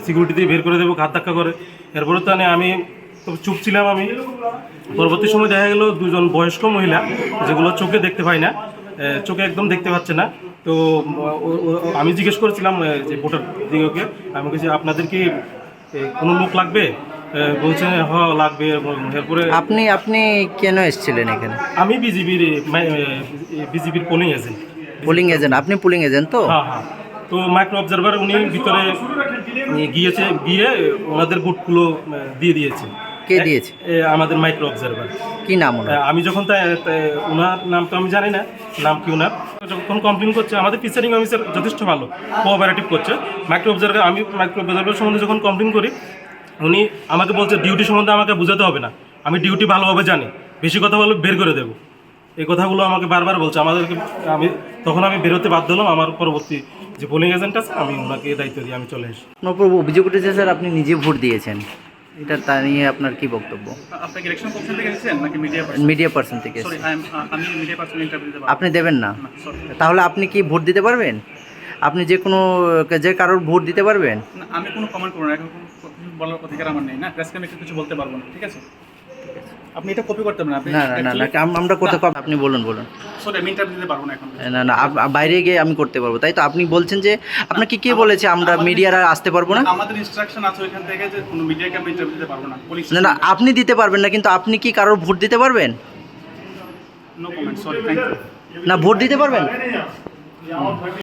Security দিয়ে বের করে দেবো, ঘাত ধাক্কা করে। এরপরে তো আমি তো চুপ ছিলাম। আমি পরবর্তী সময় দেখা গেল দুজন বয়স্ক মহিলা, যেগুলো চোখে দেখতে পাই না, চোখে একদম দেখতে পাচ্ছে না। তো আমি জিজ্ঞেস করেছিলাম যে ভোটার দিগকে, আমি বলছি আপনাদের কি কোনো লোক লাগবে? বলছে লাগবে। এরপরে আপনি আপনি কেন এসেছিলেন এখানে? আমি বিজেপির পোলিং এজেন্ট। Polling agent? আপনি পুলিং এজেন্ট তো? হ্যাঁ হ্যাঁ। তো মাইক্রো অবজারভার উনি ভিতরে গিয়ে ওনাদের ভোটগুলো দিয়ে দিয়েছে। কে দিয়েছে? আমাদের মাইক্রো অবজারভার। কি নাম ওনার? আমি যখন ওনার নাম তো আমি জানি না, নাম কি ওনার। যখন কমপ্লেন করছে, আমাদের প্রিসাইডিং অফিসার যথেষ্ট ভালো কোঅপারেটিভ করছে। মাইক্রো অবজারভার সম্বন্ধে যখন কমপ্লেন করি, উনি আমাকে বলছে ডিউটি সম্বন্ধে আমাকে বোঝাতে হবে না, আমি ডিউটি ভালোভাবে জানি, বেশি কথা বলে বের করে দেবো। এই কথাগুলো আমাকে বারবার বলছে আমাদেরকে। তখন আমি বেরোতে বাধ্য হলাম। আমার পরবর্তী যে পোলিং এজেন্ট আছে, আমি ওনাকে দায়িত্ব দিয়ে আমি চলে এসেছি। নবপ্রভু, অভিযোগ উঠেছে স্যার আপনি নিজে ভোট দিয়েছেন, এটা তা নিয়ে আপনার কি বক্তব্য? আপনি কি ইলেকশন কমিশন থেকে এসেছেন নাকি মিডিয়া পার্সন? মিডিয়া পার্সন থেকে সরি, এসেছেন। আমি মিডিয়া পার্সন ইন্টারভিউ দিতে পারবো আপনি দেবেন না? না, সরি। তাহলে আপনি কি ভোট দিতে পারবেন? আপনি যে কারোর ভোট দিতে পারবেন? না, আমি কোনো কমেন্ট করব না, এখন কোনো কিছু বলার অধিকার আমার নেই। না, প্রেসকে আমি কিছু বলতে পারবো না, ঠিক আছে? আপনি এটা কপি করতে পারেন। আপনি না না না, আমরা করতে আপনি বলুন। সরি, আমি ইন্টারভিউ দিতে পারবো না এখন। না না, বাইরে গিয়ে আমি করতে পারবো, তাই তো? আপনি বলছেন যে আপনাকে কে বলেছে আমরা মিডিয়ারা আসতে পারবো না? আমাদের ইনস্ট্রাকশন আছে ওইখান থেকে যে কোনো মিডিয়াকে আমি ইন্টারভিউ দিতে পারবো না। পুলিশ না না, আপনি দিতে পারবেন না, কিন্তু আপনি কি কারোর ভোট দিতে পারবেন? No comment, sorry, thank you. না, ভোট দিতে পারবেন?